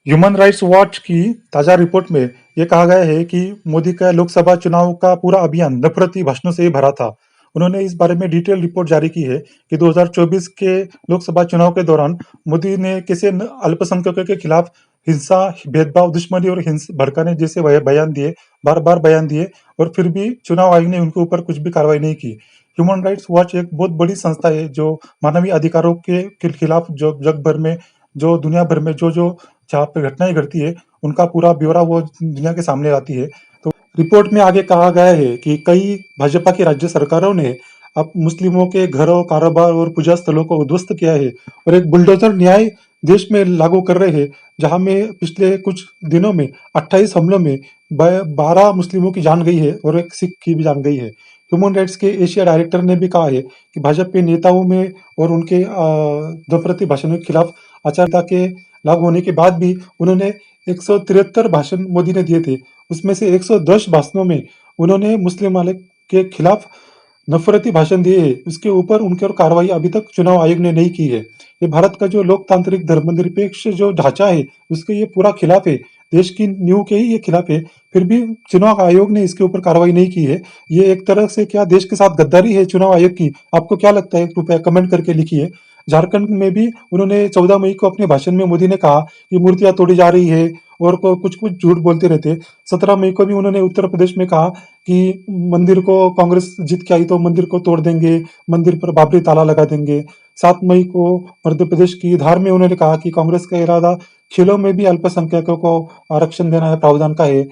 Human rights watch की ताजा report में ये कहा गया है कि मोदी का लोकसभा चुनाव का पूरा अभियान नफरती भाषणों से ही भरा था। उन्होंने इस बारे में डिटेल रिपोर्ट जारी की है कि 2024 के लोकसभा चुनाव के दौरान मोदी ने कैसे अल्पसंख्यकों के खिलाफ हिंसा, भेदभाव, दुश्मनी और भड़काने जैसे बयान दिए, बार बार बयान दिए, और फिर भी चुनाव आयोग ने उनके ऊपर कुछ भी कार्रवाई नहीं की। ह्यूमन राइट्स वॉच एक बहुत बड़ी संस्था है जो मानवीय अधिकारों के खिलाफ जो जग भर में, जो दुनिया भर में जो जो जहाँ पे घटनाएं घटती है, उनका पूरा ब्यौरा वो दुनिया के सामने लाती है। तो रिपोर्ट में आगे कहा गया है कि कई भाजपा की राज्य सरकारों ने अब मुस्लिमों के घरों, कारोबार और पूजा स्थलों को उद्ध्वस्त किया है और एक बुलडोजर न्याय देश में लागू कर रहे हैं, जहां में पिछले कुछ दिनों में 28 हमलों में 12 मुस्लिमों की जान गई है और एक सिख की भी जान गई है। ह्यूमन राइट्स के एशिया डायरेक्टर ने भी कहा है कि भाजपा के नेताओं में और उनके नफरती भाषणों के खिलाफ आचार संहिता के लागू होने के बाद भी उन्होंने 173 भाषण मोदी ने दिए थे। उसमें से 110 भाषणों में उन्होंने मुस्लिम मालिक के खिलाफ नफरती भाषण दिए हैं। उसके ऊपर उनके और कार्रवाई अभी तक चुनाव आयोग ने नहीं की है। ये भारत का जो लोकतांत्रिक धर्मनिरपेक्ष जो ढांचा है, उसके ये पूरा खिलाफ है। देश की नींव के ही ये खिलाफ है। फिर भी चुनाव आयोग ने इसके ऊपर कार्रवाई नहीं की है। ये एक तरह से क्या देश के साथ गद्दारी है चुनाव आयोग की? आपको क्या लगता है? कृपया कमेंट करके लिखिए। झारखंड में भी उन्होंने 14 मई को अपने भाषण में मोदी ने कहा कि मूर्तियां तोड़ी जा रही है और कुछ कुछ झूठ बोलते रहते। 17 मई को भी उन्होंने उत्तर प्रदेश में कहा कि मंदिर को कांग्रेस जीत के आई तो मंदिर को तोड़ देंगे, मंदिर पर बाबरी ताला लगा देंगे। 7 मई को मध्य प्रदेश की धार में उन्होंने कहा कि कांग्रेस का इरादा खेलों में भी अल्पसंख्यकों को आरक्षण देना है, प्रावधान का है।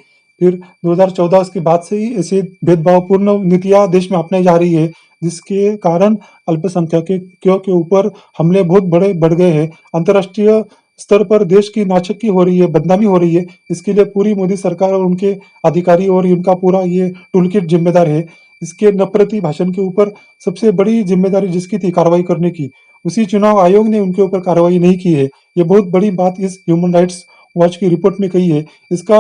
फिर 2014 के बाद से ही ऐसे भेदभावपूर्ण नीतियां देश में अपनाई जा रही है, जिसके कारण अल्पसंख्यकों के ऊपर हमले बहुत बड़े बढ़ गए हैं। अंतर्राष्ट्रीय स्तर पर देश की नाचक्की हो रही है, बदनामी हो रही है। इसके लिए पूरी मोदी सरकार और उनके अधिकारी और इनका पूरा ये टूलकिट जिम्मेदार है। इसके नफरती भाषण के ऊपर सबसे बड़ी जिम्मेदारी जिसकी थी कार्रवाई करने की, उसी चुनाव आयोग ने उनके ऊपर कार्रवाई नहीं की है। ये बहुत बड़ी बात इस ह्यूमन राइट्स वॉच की रिपोर्ट में कही है। इसका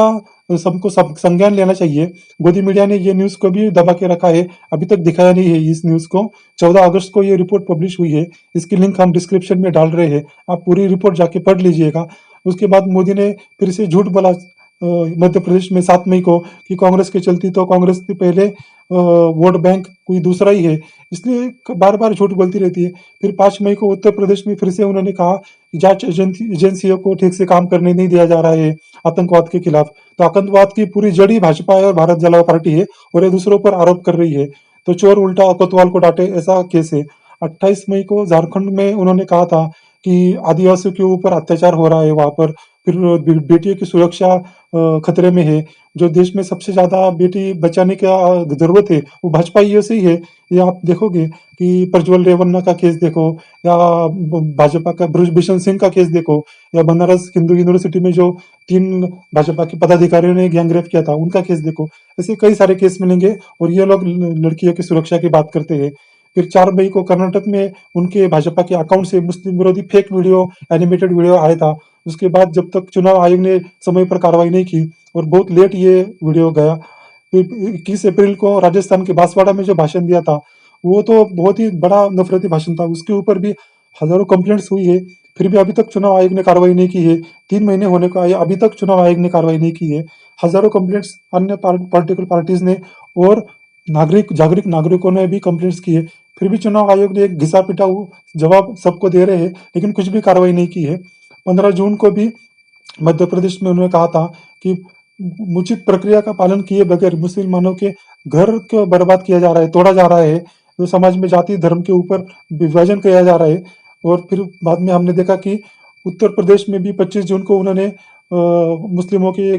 सबको संज्ञान लेना चाहिए। गोदी मीडिया ने ये न्यूज को भी दबा के रखा है, अभी तक दिखाया नहीं है इस न्यूज को। 14 अगस्त को ये रिपोर्ट पब्लिश हुई है। इसकी लिंक हम डिस्क्रिप्शन में डाल रहे हैं, आप पूरी रिपोर्ट जाके पढ़ लीजिएगा। उसके बाद मोदी ने फिर से झूठ बोला मध्य प्रदेश में 7 मई को कि कांग्रेस की चलती तो कांग्रेस के पहले वोट बैंक कोई दूसरा ही है, इसलिए बार बार झूठ बोलती रहती है। फिर 5 मई को उत्तर प्रदेश में फिर से उन्होंने कहा कि जांच एजेंसियों को ठीक से काम करने नहीं दिया जा रहा है आतंकवाद के खिलाफ। तो आतंकवाद की पूरी जड़ी भाजपा है और भारत जलाओ पार्टी है, और ये दूसरों पर आरोप कर रही है। तो चोर उल्टा कोतवाल को डांटे, ऐसा केस है। 28 मई को झारखंड में उन्होंने कहा था कि आदिवासियों के ऊपर अत्याचार हो रहा है वहां पर। फिर बेटियों की सुरक्षा खतरे में है। जो देश में सबसे ज्यादा बेटी बचाने का जरूरत है वो भाजपा ही से ही है। ये आप देखोगे कि प्रज्वल रेवन्ना का केस देखो, या भाजपा का ब्रजभूषण सिंह का केस देखो, या बनारस हिंदू यूनिवर्सिटी में जो 3 भाजपा के पदाधिकारियों ने गैंगरेप किया था उनका केस देखो। ऐसे कई सारे केस मिलेंगे, और ये लोग लड़कियों की सुरक्षा की बात करते हैं। फिर 4 मई को कर्नाटक में उनके भाजपा के अकाउंट से मुस्लिम विरोधी फेक वीडियो, एनिमेटेड वीडियो आया था। उसके बाद जब तक चुनाव आयोग ने समय पर कार्रवाई नहीं की, और बहुत लेट ये वीडियो गया। फिर 21 अप्रैल को राजस्थान के बांसवाड़ा में जो भाषण दिया था, वो तो बहुत ही बड़ा नफरती भाषण था। उसके ऊपर भी हजारों कंप्लेंट्स हुई है, फिर भी अभी तक चुनाव आयोग ने कार्रवाई नहीं की है। 3 महीने होने को आए, अभी तक चुनाव आयोग ने कार्रवाई नहीं की है। हजारों कंप्लेंट्स अन्य पॉलिटिकल पार्टीज ने और जागरूक नागरिकों ने भी कंप्लेंट्स की है। फिर भी चुनाव आयोग ने एक घिसा पिटा जवाब सबको दे रहे हैं, लेकिन कुछ भी कार्रवाई नहीं की है। 15 जून को भी मध्य प्रदेश में उन्होंने कहा था कि उचित प्रक्रिया का पालन किए बगैर मुसलमानों के घर को बर्बाद किया जा रहा है, तोड़ा जा रहा है। तो समाज में जाति धर्म के ऊपर विभाजन किया जा रहा है। और फिर बाद में हमने देखा कि उत्तर प्रदेश में भी 25 जून को उन्होंने मुस्लिमों के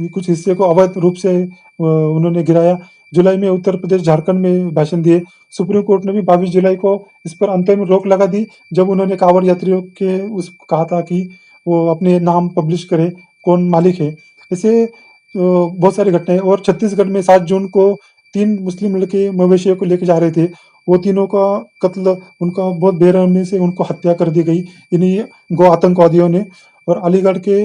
कुछ हिस्से को अवैध रूप से उन्होंने गिराया। जुलाई में उत्तर प्रदेश, झारखंड में भाषण दिए। सुप्रीम कोर्ट ने भी 22 जुलाई को इस पर अंतरिम रोक लगा दी, जब उन्होंने कांवड़ यात्रियों के उस कहा था कि वो अपने नाम पब्लिश करे, कौन मालिक है। ऐसे बहुत सारी घटनाएं। और छत्तीसगढ़ में 7 जून को 3 मुस्लिम लड़के मवेशियों को लेके जा रहे थे, वो तीनों का कत्ल, उनका बहुत बेरहमी से उनको हत्या कर दी गई इन्हीं गो आतंकवादियों ने। और अलीगढ़ के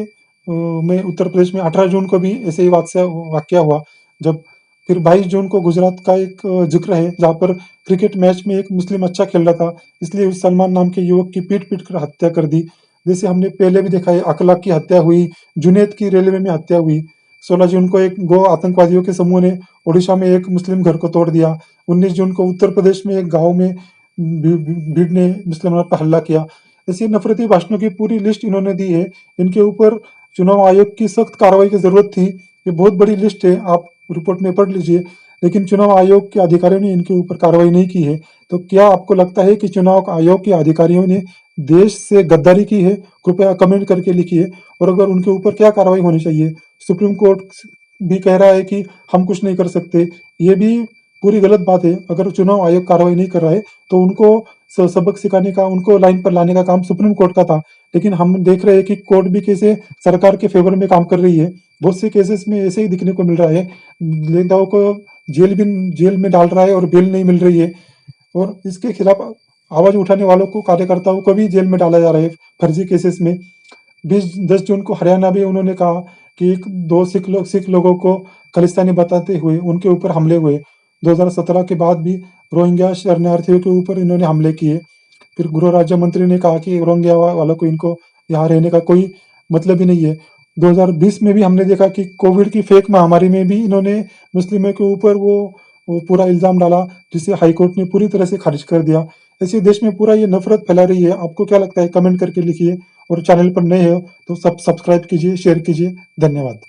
में उत्तर प्रदेश में 18 जून को भी ऐसे ही वाक्य हुआ। जब फिर 22 जून को गुजरात का एक जिक्र है, जहाँ पर क्रिकेट मैच में एक मुस्लिम अच्छा खेल रहा था, इसलिए उस सलमान नाम के युवक की पीट पीट कर हत्या कर दी। जैसे हमने पहले भी देखा है, अखलाक की हत्या हुई, जुनैद की रेलवे में हत्या हुई। 16 जून को एक गो आतंकवादियों के समूह ने ओडिशा में एक मुस्लिम घर को तोड़ दिया। 19 जून को उत्तर प्रदेश में एक गांव में भीड़ ने मुसलमानों पर हमला किया। ऐसी नफरती भाषणों की पूरी लिस्ट इन्होंने दी है। इनके ऊपर चुनाव आयोग की सख्त कार्रवाई की जरूरत थी। ये बहुत बड़ी लिस्ट है, आप रिपोर्ट में पढ़ लीजिए। लेकिन चुनाव आयोग के अधिकारियों ने इनके ऊपर कार्रवाई नहीं की है। तो क्या आपको लगता है कि चुनाव आयोग के अधिकारियों ने देश से गद्दारी की है? कृपया कमेंट करके लिखिए। और अगर उनके ऊपर क्या कार्रवाई होनी चाहिए? सुप्रीम कोर्ट भी कह रहा है कि हम कुछ नहीं कर सकते, ये भी पूरी गलत बात है। अगर चुनाव आयोग कार्रवाई नहीं कर रहा है तो उनको सबक सिखाने का, उनको लाइन पर लाने का काम सुप्रीम कोर्ट का था। लेकिन हम देख रहे हैं कि कोर्ट भी कैसे सरकार के फेवर में काम कर रही है। बहुत से केसेस में ऐसे ही दिखने को मिल रहा है, नेताओं को जेल में डाल रहा है और बेल नहीं मिल रही है। और इसके खिलाफ आवाज उठाने वालों को, कार्यकर्ताओं को भी जेल में डाला जा रहा है फर्जी केसेस में। 10 जून को हरियाणा में उन्होंने कहा कि दो सिख लोगों को खालिस्तानी बताते हुए उनके ऊपर हमले हुए। 2017 के बाद भी रोहिंग्या शरणार्थियों के ऊपर इन्होंने हमले किए। फिर गृह राज्य मंत्री ने कहा कि रोहिंग्या वालों को, इनको यहाँ रहने का कोई मतलब ही नहीं है। 2020 में भी हमने देखा कि कोविड की फेक महामारी में भी इन्होंने मुस्लिमों के ऊपर वो पूरा इल्जाम डाला, जिसे हाईकोर्ट ने पूरी तरह से खारिज कर दिया। ऐसे देश में पूरा ये नफरत फैला रही है। आपको क्या लगता है? कमेंट करके लिखिए। और चैनल पर नए हो तो सब्सक्राइब कीजिए, शेयर कीजिए। धन्यवाद।